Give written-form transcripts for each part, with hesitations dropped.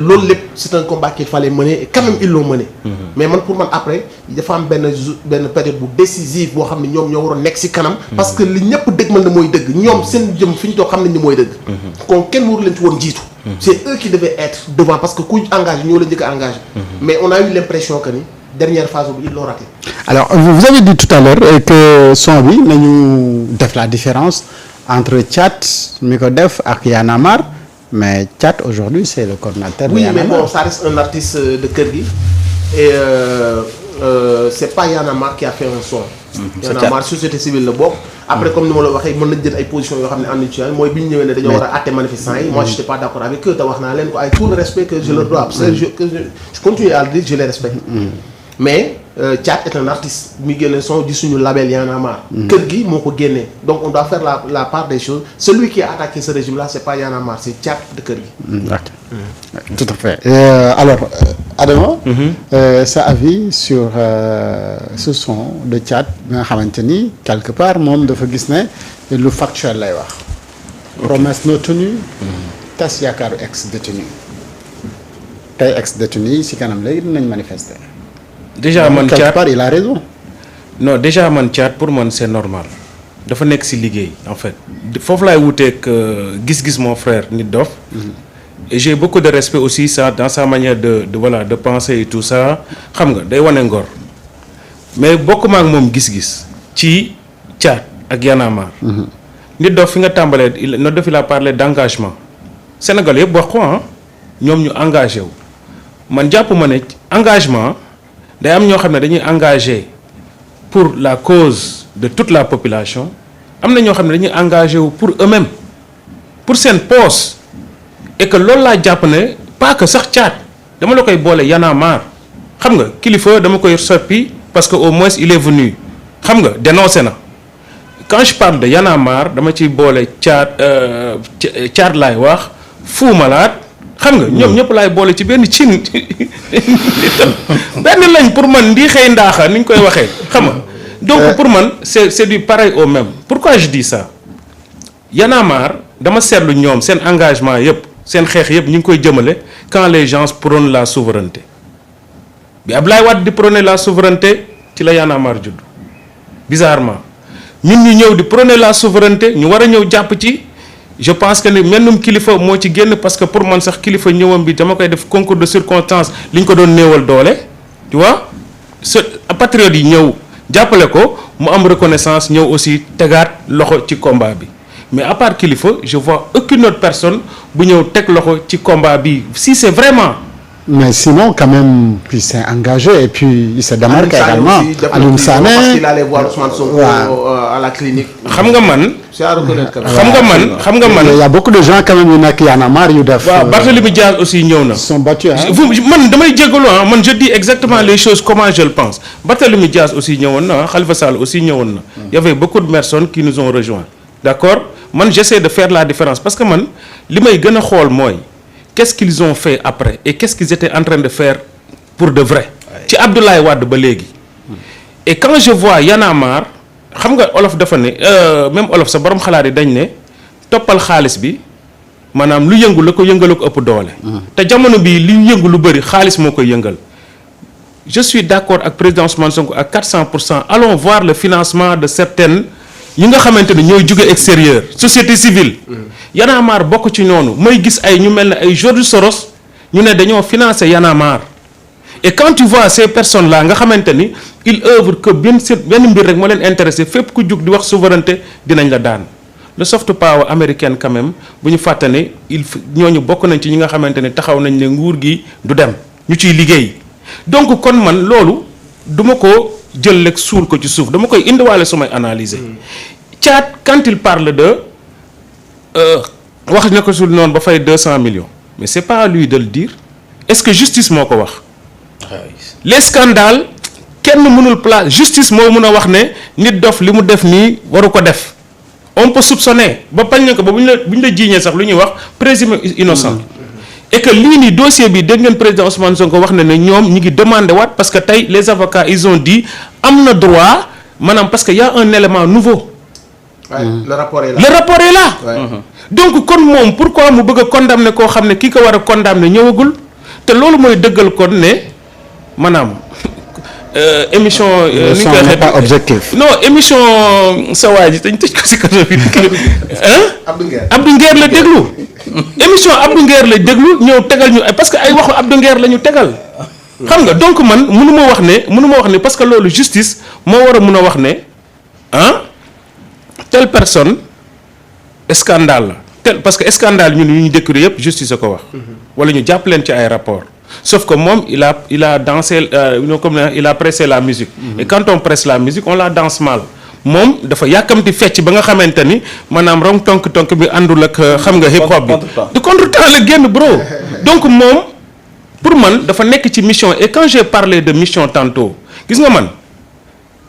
loolu lépp c'est un combat qu'il fallait mener et quand même ils l'ont mené. mais man pour man après dafa am benn période bu décisive boo xam ne ñoom ñoo waroon nekk ci kanam. parce que li ñëpp dëgmal na mooy dëgg ñoom seen jëm fi ñu toog xam nañ ni mooy dëgg. kon kenn waru leen ci woon jiitu. c'est eux qui devaient être devant parce que kuy engagé ñoo la njëkk a engagé. mais on a eu l'impression que ni dernière phase bi ils l'ont raté. alors vous avez dit tout à l'heure que son bi nañu def la différence entre Thiat mi ko def ak Y'en a marre. mais Thiat aujourd'hui c'est le coordinateur. oui mais bon ça reste un artiste de kër gi et c'est pas Y'en a marre qui a fait un son. Y'en a marre société civile la bokk. après comme ni ma la waxee mën nañ jël ay positions yoo xam ne ànd ci mooy bi ñu ñëwee ne dañoo war a àtte manifestants yi. moi j'étais pas d'accord avec eux te wax naa leen ko avec tout le respect que je leur dois. je continue à le dire je les respecte. mais Thiat est un artiste mi génne son di suñu label Y'en a marre. kër gi moo ko génnee donc on doit faire la part des choses celui qui a attaqué ce régime là c'est pas Y'en a marre c'est Thiat de kër gi. tout à fait alors Adama. sa avis sur ce son de Thiat bi nga xamante ni quelque part moom dafa gis ne lu factuel lay wax. promesse non tenue. tas yaakaaru ex-détenu tey ex-détenu yi si kanam léegi dinañ manifester. déjà man Thiat quelque part il a raison. non déjà man Thiat pour man c'est normal dafa nekk ci liggéey en fait foofu laay wuteeg gis-gis mon frère Nit Doff. et j'ai beaucoup de respect aussi ça dans sa manière de voilà de penser et tout ça xam nga day wane ngor mais bokkuma ak moom gis-gis ci Thiat ak Y'en a marre. Nit Doff fi nga tàmbalee Nit Doff il a parlé d'engagement Sénégal yëpp wax ko ñoom ñu engagé wu man jàpp ma ne engagement. day am ñoo xam ne dañuy engagé pour la cause de toute la population am na ñoo xam ne dañuy engagé wu pour eux-mêmes pour seen poche et que loolu laa jàpp ne pas que sax Thiat dama la koy boole Y'en a marre xam nga kilifa dama koy soppi parce que au moins il est venu xam nga dénoncé na quand je parle de Y'en a marre dama ciy boole Thiat laay wax Fou Malade xam nga ñoom ñëpp laay boole ci benn cin benn lañ pour man ndi xëy ndaaxa ni ñu koy waxee xam nga donc pour man c'est du pareil au même pourquoi je dis ça Y'en a marre dama seetlu ñoom seen engagement yëpp seen xeex yëpp ñu ngi koy jëmale quand les gens prônent la souveraineté bi Abdoulaye Wade di prôner la souveraineté ci la Y'en a marre judd bizarrement ñun ñu ñëw di prôner la souveraineté ñu war a ñëw jàpp ci je pense que ni mennum kilifa moo ci génn parce que pour man sax kilifa ñëwam bi dama koy def concours de circonstances li ñu ko doon néewal doole tu vois patriotes yi ñëw jàppale ko mu am reconnaissance ñëw aussi tegaat loxo ci combat bi mais à part kilifa je vois aucune autre personne bu ñëw teg loxo ci combat bi si c'est vraiment. mais sinon quand même puis c'est engagé et puis il se démarque également Alioune Sané parce qu'il allait voir Ousmane Sonko à la clinique. xam nga man. c'est à reconnaître quand même. xam nga man. il y a beaucoup de gens quand même yu nekk Y'en a marre yu def. waaw Barthélémy Diaz aussi ñëw na. ils sont battus man damay jégalu man je dis exactement les choses comment je le pense Barthélémy Diaz aussi ñëwoon na Khalifa Sall aussi ñëwoon na. il y avait beaucoup de personnes qui nous ont rejoints d'accord man j'essaie de faire la différence parce que man li may gën a xool mooy. qu'est-ce qu'ils ont fait après et qu'est-ce qu'ils étaient en train de faire pour de vrai ci Abdoulaye Wade ba léegi et quand je vois Y'en a marre xam nga olof dafa ne même olof sa borom xalaat yi dañ ne toppal xaalis bi maanaam lu yëngu la ko yëngal ko ëpp doole te jamono bii li yëngu lu bëri xaalis moo koy yëngal je suis d'accord ak président Ousmane Sonko à 400% allons voir le financement de certaines yi nga xamante ne ñooy jóge extérieur société civile Y'en a marre bokk ci noonu may gis ay ñu mel ne ay George Soros ñu ne dañoo financer Y'en a marre et quand tu vois ces personnes là nga xamante ni ils œuvrent que benn mbir rek moo leen intéressé fépp ku jug di wax souveraineté dinañ la daan le soft power américaine quand même bu ñu fàtte ne ñooñu bokk nañ ci ñi nga xamante ne taxaw nañ ne nguur gi du dem ñu ciy liggéey donc kon man loolu duma ko jël rek suul ko ci suuf dama koy indiwaale su may analyser Thiat quand il parle de wax na ko sul noonu ba fay 200 millions mais c'est pas à lui de le dire est-ce que justice moo ko wax les scandales kenn mënul place justice moo mën a wax ne Nit Doff li mu def nii waru ko def on peut soupçonner ba pañ na ko ba bu ñu la jiiñee sax lu ñuy wax présumé innocent et que lii nii dossier bi dégg ngeen président Ousmane Sonko wax na ne ñoom ñi ngi demandé waat parce que tey les avocats ils ont dit am na droit maanaam parce que y a un élément nouveau. le rapport est là. le rapport est là. donc kon moom pourquoi mu bëgg a condamner koo xam ne kii ko war a condamner ñëwagul te loolu mooy dëggal kon ne maanaam émission. le son n'est pas objectif. non émission sa waa ji dañ tëj ko si kaso bi. Abdou Nguer la déglu. émission Abdou Nguer la déglu ñëw tegal ñu parce que ay waxu Abdou Nguer la ñu tegal. xam nga donc man mënu ma wax ne parce que loolu justice moo war a mun a wax ne telle personne scandale la tel parce que scandale ñun yu ñu décrire yëpp justice a ko wax. wala ñu jàpp leen ci ay rapport sauf que moom il a dansé comme il a pressé la musique. et quand on presse la musique on la danse mal. moom dafa yàkkamti fecc ba nga xamante ni maanaam rong tonk bi àndul ak xam nga hip hop bi. de contre-temps la génn bro. donc moom pour man dafa nekk ci mission et quand j'ai parlé de mission tantôt gis nga man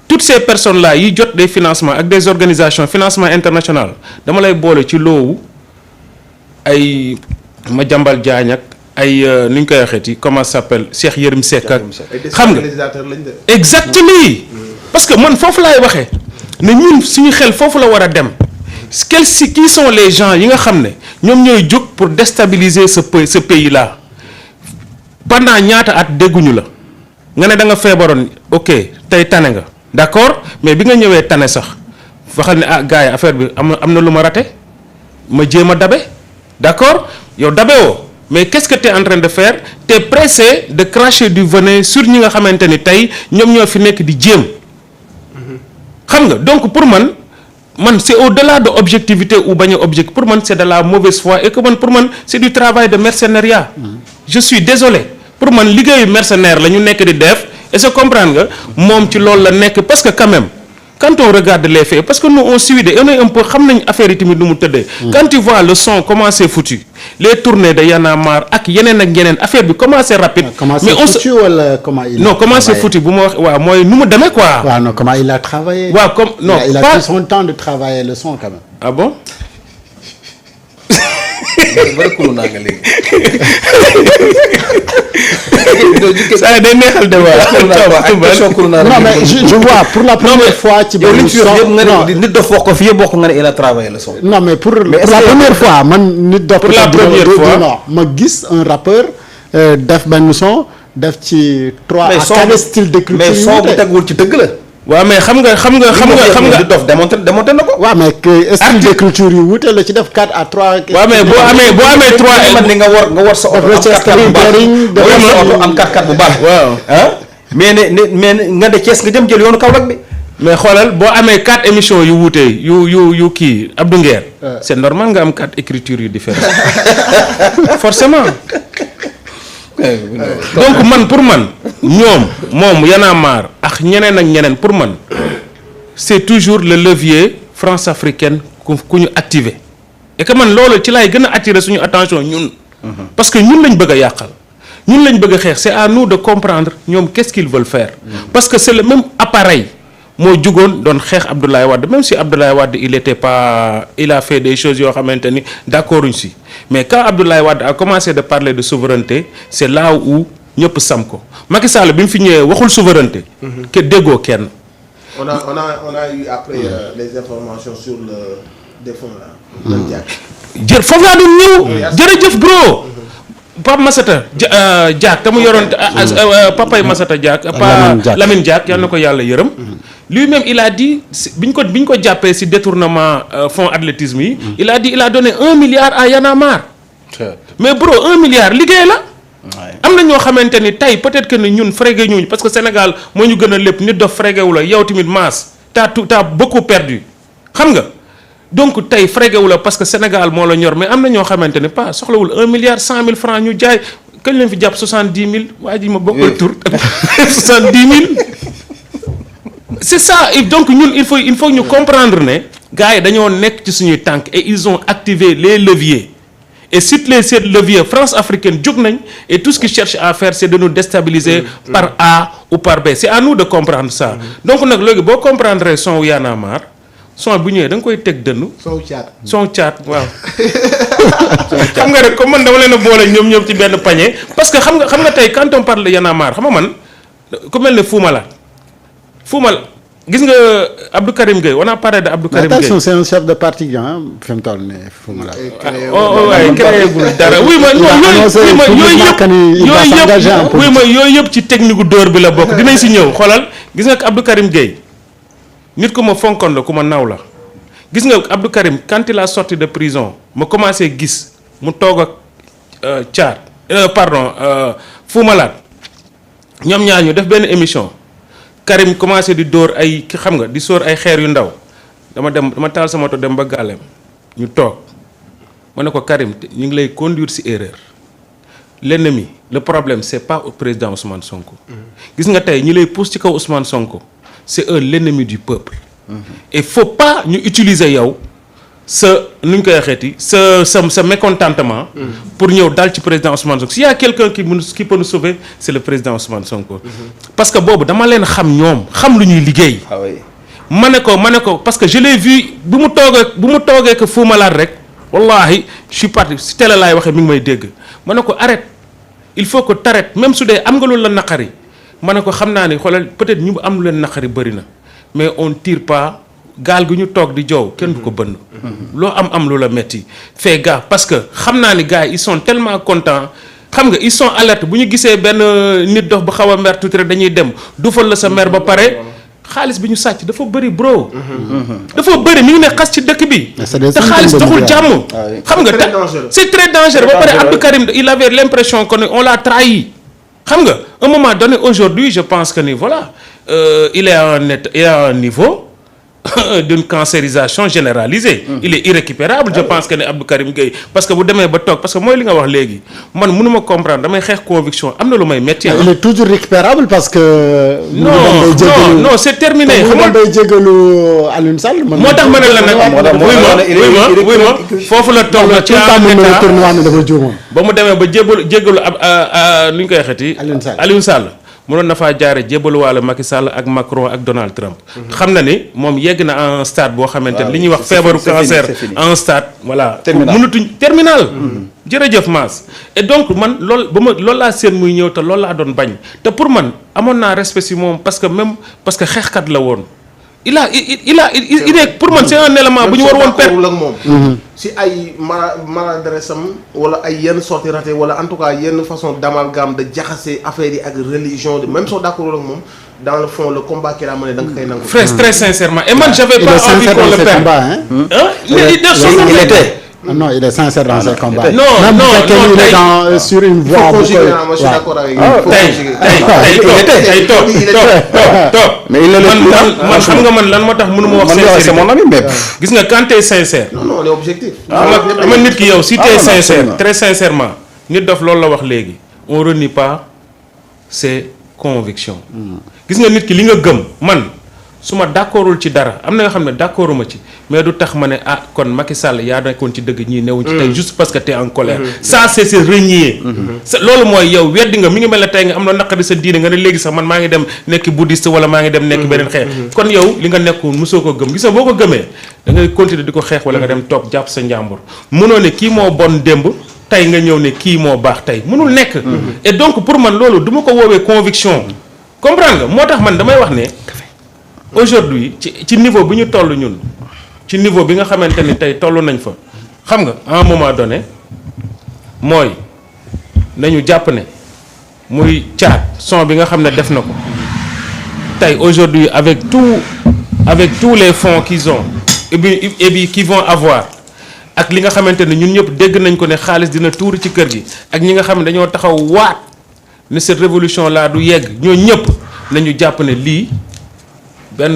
toutes ces personnes là yi jot des financements ak des organisations financement international dama lay boole ci loowu ay Madiambal Diagne ak ay ni ñu koy waxeeti comment ça s'appelle Cheikh Yérim Seck ak xam nga exactement parce que man foofu laay waxee ne ñun suñu xel foofu la war a dem qui sont les gens yi nga xam ne ñoom ñooy jóg pour déstabiliser ce pays là pendant ñaata at dégguñu la nga ne da nga feebaroon ok tey tane nga d'accord mais bi nga ñëwee tane sax waxal ne gars yi affaire bi am na lu ma raté ma jéem a dabe d'accord yow dabe woo mais qu'est-ce que tu es en train de faire tu es pressé de cracher du venin sur ñi nga xamante ni tey ñoom ñoo fi nekk di jéem xam nga donc pour man c'est au-delà de objectivité ou bañ a objectif pour man c'est de la mauvaise foi et que man pour man c'est du travail de mercenariat. Je suis désolé pour man liggéeyu mercenaire la ñu nekk di def et se comprendre nga moom ci loolu la nekk parce que quand même quand on regarde les faits parce que nous on suit on est un peu xam nañ affaire yi tamit nu mu tëddee. Quand tu vois le son comment c'est foutu les tournées de Y'en a marre ak yeneen affaire bi comment c'est rapide. mais on se wala comment il non comment c'est foutu bu ma wax waaw mooy nu mu demee quoi. waaw non comment il a travaillé. waaw comme non il a pris son temps de travailler le son quand même. ah bon. ça day neexal de non mais je vois pour la première fois. ci benn son nit dof wax ko fii bokk nga ne il a travaillé le son. non mais pour la première fois man nit dof. pour la première fois non ma gis un rappeur def benn son def ci 3 à 4 styles d'écriture. mais son bu tegul ci dëgg la. waaw mais xam nga nit dof démonté na ko. waaw mais que style d'écriture yu wuute la ci def 4 à 3. waaw mais boo amee 3 man ni nga war sa oto am 4x4 bu baax. waaw mais nga de Thiès nga jël yoonu Kaolack bi. mais xoolal boo amee 4 émissions yu wuute yu kii Abdou Nguer. c'est normal nga am 4 écritures yu différentes forcément. donc man pour man moom Y'en a marre ak ñeneen pour man c'est toujours le levier France africaine ku ñu activer et que man loolu ci laay gën a attirer suñu attention ñun. parce que ñun lañ bëgg a yàqal ñun lañ bëgg a xeex c'est à nous de comprendre ñoom qu'est-ce qu'ils veulent faire. parce que c'est le même appareil moo jugoon doon xeex Abdoulaye Wade même si Abdoulaye Wade il a fait des choses yoo xamante ni d'accord uñ si mais quand Abdoulaye Wade a commencé de parler de souveraineté c'est là où ñëpp sam ko Macky Sall bi mu fi ñëwee waxul souveraineté. ke déggoo kenn. on a eu après les informations sur le défunt là. foofu laa doon ñëw. jërëjëf bro. Pape Massata Diack te mu yoroon papay Massata Diack. Lamine Diack yal na ko yàlla yërëm. lui-même il a dit bi ñu ko jàppee ci détournement fonds athlétisme yi. il a donné 1 milliard à Y'en a marre. mais bro 1 milliard liggéey la. am na ñoo xamante ni tey peut-être que ni ñun frégué ñuñ parce que Sénégal moo ñu gën a lépp nit dof frégué wu la yow tamit maas t'as beaucoup perdu xam nga donc tey frégué wu la parce que Sénégal moo la ñor mais am na ñoo xamante ni pas soxlawul 1 milliard 100 000 francs ñu jaay kañ leen fi jàpp 70 000 waa ji ma bokkal tur 70 000 c'est ça et donc ñun il faut ñu comprendre ne gars yi dañoo nekk ci suñuy tànk et ils ont activé les leviers et sur ces leviers France africaine jóg nañ et tout ce qu'ils cherchent à faire c'est de nous déstabiliser par A ou par B c'est à nous de comprendre ça donc nag léegi boo comprendre son wu Y'en a marre son bu ñëwee da nga koy teg dënnu son caat waaw xam nga rek comme man dama leen a boole ñoom ci benn panier parce que xam nga tey quand on parle de Y'en a marre xam nga man ku mel ne Fou Malade gis nga Abdou Karim Gueye on a parlé de Abdou Karim Gueye. attention c'est un chef de parti ah fi mu toll nii fu mu la. waaye créé gul dara oui ma yooyu yëpp ci technique gu dóor bi la bokk dinañ si ñëw xoolal gis nga Abdou Karim Gueye nit ku ma fonkoon la ku ma naw la gis nga Abdou Karim quand il a sorti de prison ma commencé gis mu toog ak Fou Malade ñoom ñaar ñu def benn émission Karim commencé di dóor ay xam nga di sóor ay xeer yu ndaw dama taal sama moto dem ba gàllem ñu toog ma ne ko Karim ñu ngi lay conduire ci erreur l'ennemi le problème c'est pas au président Ousmane Sonko. gis nga tey ñi lay pousse ci kaw Ousmane Sonko c'est eux l'ennemi du peuple. et faut pas ñu utiliser yow sa nu ñu koy waxeeti sa mécontentement. pour ñëw dal ci président Ousmane Sonko s'il y a quelqu'un qui peut nous sauver c'est le président Ousmane Sonko. parce que boobu dama leen xam ñoom xam lu ñuy liggéey. ah oui. ma ne ko parce que je l'ai vu bu mu toogee que Fou Malade rek wallahi je suis parti si télé laay waxee mi ngi may dégg ma ne ko arrête il faut que t'arrêtes même su dee am nga loolu la naqari ma ne ko xam naa ne xoolal peut-être ñu am lu leen naqari bëri na mais on tire pas. gaal gu ñu toog di joow kenn du ko bënn loo am lu la metti fais gaffe parce que xam naa ni gars yi ils sont tellement contents xam nga ils sont alertes bu ñu gisee benn nit dox ba xaw a mer tuuti rek dañuy dem dufal la sa mer ba pare xaalis bi ñu sàcc dafa bëri bro. dafa bëri mi ngi ne xas ci dëkk bi. te xaalis doxul jàmm. xam nga c'est très dangereux ba pare Abdou Karim il avait l'impression que on l'a trahi. xam nga un moment donné aujourd'hui je pense que ni voilà il est à un niveau. d'une cancérisation généralisée. Il est irrécupérable je pense que ne Abdou Karim Gueye parce que bu demee ba toog parce que mooy li nga wax léegi man mënuma comprendre damay xeex conviction am na lu may metti. il est toujours récupérable parce que. non c'est terminé. xam nga day jégalu Alioune Sall. moo tax ma ne la nag wuy ma foofu la toog na ci ba mu demee ba jégalu ab nu ñu koy waxeeti. Alioune Sall. mënoon na faa jaare jébaluwaale Macky Sall ak Macron ak Donald Trump. xam na ni moom yegg na à un stade boo xamante ni li ñuy wax feebaru cancer à un stade voilà mënatuñ terminal jërëjëf Mass et donc man loolu laa seen muy ñëw te loolu laa doon bañ te pour man amoon naa respect si moom parce que xeexkat la woon il est pour man c'est un élément bu ñu war woon perdre ak moom si ay maladresse am wala ay yenn sorties ratées wala en tout cas yenn façon d'amalgame de jaxase affaire yi ak religion de même soo d'accord ak moom dans le fond le combat qu'il a mené da nga koy nangu. Frère très sincèrement et man j'avais pas envie qu'on le perde. Il était. Non, il est sincère dans ses combats. Non, il est dans sur une voie. Moi, je suis d'accord avec lui. Mais il man xam nga man lan moo tax mënu ma wax sincère. C'est mon ami mais. gis nga quand t'es sincère. Non, on est objectif. ama nit ki yow si t'es sincère très sincèrement nit dof loolu la wax léegi on renie pas ses convictions. gis nga nit ki li nga gëm man. su ma d'accordul ci dara am na yoo xam ne d'accorduma ci mais du tax ma ne kon Macky Sall yaa nekkoon ci dëgg ñii newuñ ci tey juste parce que t'es en colère ça c'est renier loolu mooy yow weddi nga mi ngi mel ne tey nga am na naqari sa diine nga ne léegi sax man maa ngi dem nekk bouddhiste wala maa ngi dem nekk beneen xeex kon yow li nga nekkoon mosoo ko gëm gis nga boo ko gëmee da ngay continuer di ko xeex wala nga dem toog jàpp sa njàmbur mënoo ne kii moo bon démb tey nga ñëw ne kii moo baax tey mënul nekk et donc pour man loolu du ma ko woowee conviction comprendre nga moo tax man damay wax ne aujourd'hui ci niveau bi ñu toll ñun ci niveau bi nga xamante ni tey toll nañ fa xam nga à un moment donné mooy nañu jàpp ne muy caat son bi nga xam ne def na ko tey aujourd'hui avec tous les fonds qu'ils ont et puis qu'ils vont avoir ak li nga xamante ne ñun ñëpp dégg nañ ko ne xaalis dina tuuri ci kër gi ak ñi nga xam ne dañoo taxaw waat ne cette révolution là du yegg ñoo ñëpp nañu jàpp ne lii benn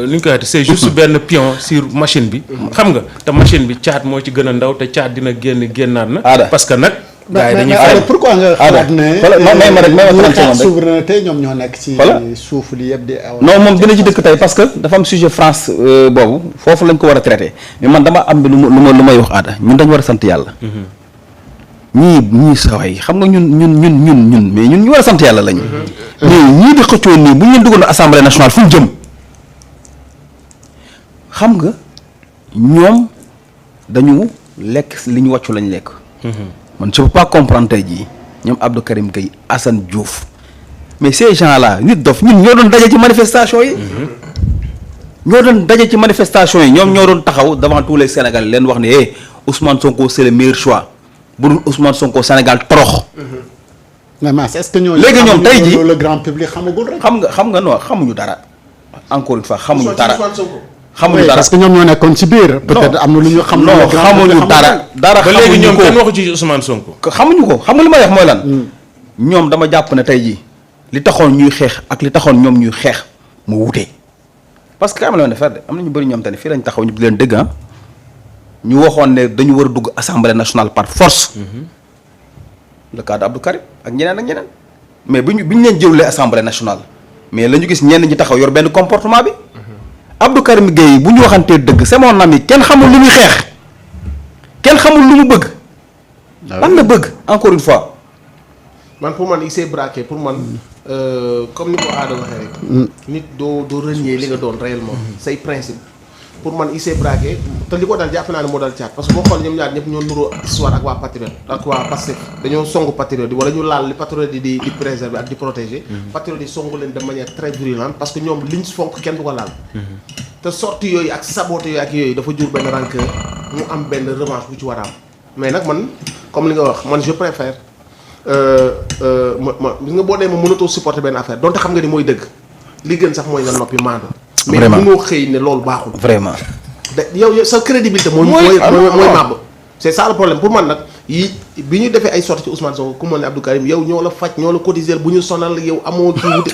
li ñu koy waxee c'est juste benn pion sur machine bi. xam nga te machine bi caat moo ci gën a ndaw te caat dina génnaat na. parce que nag. gars yi dañuy mais pourquoi nga xalaat ne. may ma rek souveraineté ñoom ñoo nekk ci. suuf li yëpp di. non moom dina ci dëkk tey parce que dafa am sujet France boobu foofu lañ ko war a traité mais man dama am lu may wax aada ñun dañu war a sant yàlla. ñii saway xam nga ñun mais ñun ñu war a sant yàlla lañu. mais ñii di xëccoo nii bu ñu leen duggoon assemblée nationale fu ñu jëm xam nga ñoom dañu lekk li ñu wàccu lañ lekk. man je peux pas comprendre tey jii ñoom Abdou Karim Gueye Assane Diouf mais ces gens là nit dof ñun ñoo doon daje ci manifestation yi. ñoo doon daje ci manifestation yi ñoom ñoo doon taxaw devant tous les Sénégalais leen wax ne Ousmane Sonko c'est le meilleur choix bu dul Ousmane Sonko Sénégal torox. mais Mass est-ce que ñooñu. léegi ñoom tey jii le grand public xamagul rek. xam nga non xamuñu dara encore une fois xamuñu dara. xamuñu oui, dara parce que ñoom ñoo nekkoon ci biir. peut-être am na lu ñu xam. non xamuñu dara dara ba léegi ñoom kenn xamuñu waxu ci Ousmane Sonko. ko xamuñu ko xam nga li ma wax mooy lan. ñoom dama jàpp ne tey jii li taxoon ñuy xeex ak li taxoon ñoom ñuy xeex mu wutee parce que am na defar de am na ñu bëri ñoom tamit fii lañ taxaw ñu di leen dëgg ñu waxoon ne dañu war a dugg assemblée nationale par force. le cas de Abdou Karim ak ñeneen ak ñeneen. mais bi ñu leen jëlee assemblée nationale mais la ñu gis ñenn ñi taxaw yor benn comportement bi. Abdou Karim Gueye bu ñu waxantee dëgg c'est mon ami kenn xamul lu muy xeex kenn xamul lu mu bëgg. lan la bëgg encore une fois. man pour man il s'est braqué pour man comme ni ko Ada waxee rek. nit doo renier li nga doon réellement. say principe pour man il s'est braqué te li ko dal jàpp naa ne moo dal caat parce que boo xool ñoom ñaar ñëpp ñoo nuroo histoire ak waa Patriote ak waa Pastef dañoo songu Patriote yi wala ñu laal li Patriote yi di préserver ak di protéger. Patriote yi songu leen de manière très virulente parce que ñoom liñ fonk kenn du ko laal. te sortie yooyu ak sabote yooyu ak yooyu dafa jur benn rancœur mu am benn revanche bu ci war a am mais nag man comme li nga wax man je préfère. gis nga boo dee ma mënatoo supporter benn affaire donte xam nga ni mooy dëgg li gën sax mooy nga noppi maandu. mais mënoo xëy ne loolu baaxul. vraiment. yow sa crédibilité mooy màbb. c'est ça le problème pour man nag yi bi ñu defee ay sorties ci Ousmane Sonko ku mel ne Abdou Karim yow ñoo la faj ñoo la cotiser bu ñu sonal yow amoo kii wute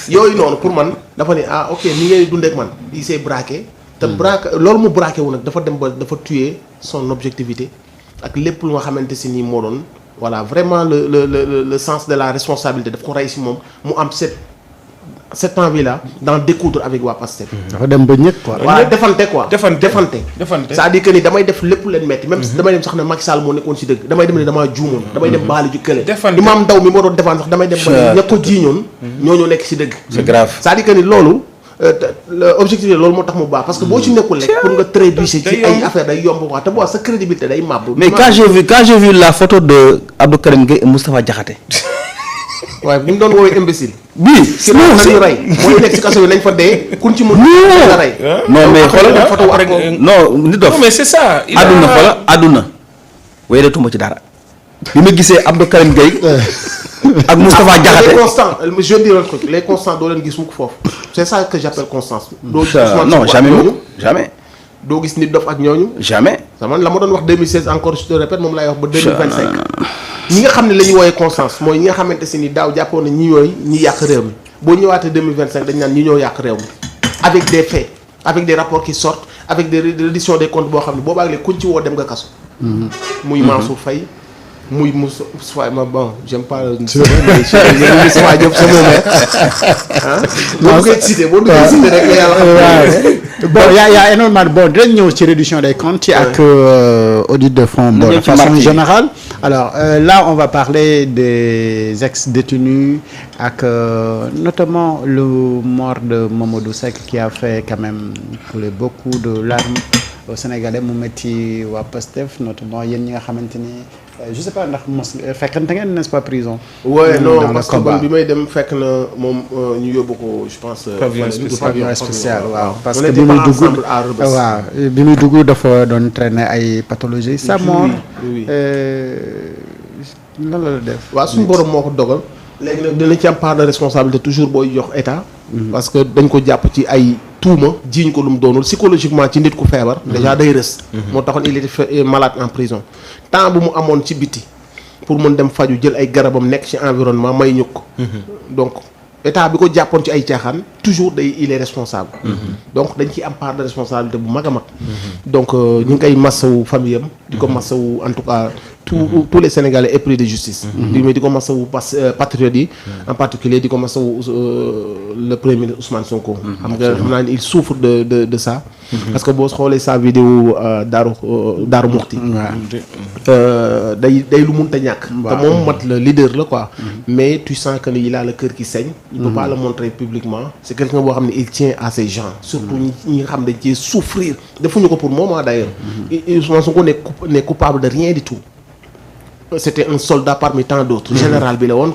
yooyu noonu pour man dafa ne ok ni ngay dundee ak man il s'est braqué. te braqué loolu mu braqué wu nag dafa dem ba dafa tuer son objectivité ak lépp lu nga xamante si nii moo doon. voilà vraiment le sens de la responsabilité daf ko rey si moom mu am cette envie là d'en découdre avec waa Pastef. dafa dem ba ñëkk quoi. voilà defante quoi. defante c'est-à-dire que ni damay def lépp leen metti même damay dem sax ne Macky Sall moo nekkoon si dëgg damay dem ne damaa juumoon. damay dem baali ju kële. defante Imam Ndaw mi moo doon defaan sax damay dem ba ne ña ko jiiñoon. ñooñu nekk si dëgg. c'est grave c'est-à-dire que ni loolu. objectif loolu moo tax mu baax parce que boo ci nekkul rek pour nga trébucher ci ay affaire day yomb quoi te boo sa crédibilité day màbb. mais quand j'ai vu la photo de Abdou Karim Gueye et Moustapha Diakhaté. waaye bi mu doon woowee imbécile. bii si nañu rey mooy nekk si kaso bi nañ fa dee kun ci mën a rey. non mais xoolal photo wax ko non nit dof non mais c'est ça. àdduna xoolal àdduna weedatuma ci dara bi ma gisee Abdou Karim Gueye ak Moustapha Diakhaté les constants je dis le truc les constants doo leen gis mukk foofu c'est ça que j'appelle constance. doo gis non jamais mukk jamais. doo gis nit dof ak ñooñu. jamais. man la ma doon wax 2016 encore je te répète moom laay wax ba 2025. ñi nga xam ne la ñuy wooyee constance mooy ñi nga xamante si ni daaw jàppoon na ñi ñooy ñi yàq réew mi boo ñëwaatee 2025 dañ naan ñi ñoo yàq réew mi avec des faits avec des rapports qui sortent avec des redditions des comptes boo xam ne boobaag léegi kuñ ci woo dem nga kaso. muy Mansour Faye muy Moustapha bon j'aime pas Moustapha Diop sama mère ah boo duggee cité boo duggee cité rek la yàlla xam bon y a énormément bon dinañ ñëw ci réduction des comptes ci ak audit de fonds bon de façon générale alors là on va parler des ex-détenus ak notamment le mort de Mamadou Seck qui a fait quand même couler beaucoup de larmes au Sénégalais mu metti waa Pastef notamment yéen ñi nga xamante ni je sais pas ndax mos fekkante ngeen n'est-ce pas prison. ouais non parce que man bi may dem fekk na moom ñu yóbbu ko je pense. pavillon spécial waaw. parce on que était bi muy pas dugg ensemble à Rebeuss. waaw bi muy dugg dafa doon traîner ay pathologies. sa mort oui. lan la def. waaw suñu borom moo ko dogal. léegi nag dina ci am part de responsabilité toujours booy jox état. parce que dañ ko jàpp ci ay tuuma jiiñ ko lu mu doonul psychologiquement ci nit ku feebar. déjà day rës. moo taxoon il était malade en prison. temps bu mu amoon ci biti pour mën dem faju jël ay garabam nekk ci environnement may ñu ko. donc état bi ko jàppoon ci ay caaxaan toujours il est responsable. donc dañ ci am part de responsabilité bu mag a mag. donc ñu ngi koy massawu famille am. di ko massawu en tout cas tous les Sénégalais épris de justice. di ko massawu patriotes yi. en particulier di ko massawu le premier ministre Ousmane Sonko. xam naa ne il souffre de ça. parce que boo xoolee sa vidéo Daaru Muxti. day lu mënta ñàkk. te moom mat la leader la quoi. mais tu sens que il a le cœur qui saigne. il peut pas le montrer publiquement. c'est quelqu'un boo xam ne il tient à ces gens. surtout ñi nga xam dañ cee souffrir. defuñu ko pour moment d'ailleurs. Ousmane Sonko n'est coupable de rien du tout. C'était un soldat parmi tant d'autres. Général bi la woon.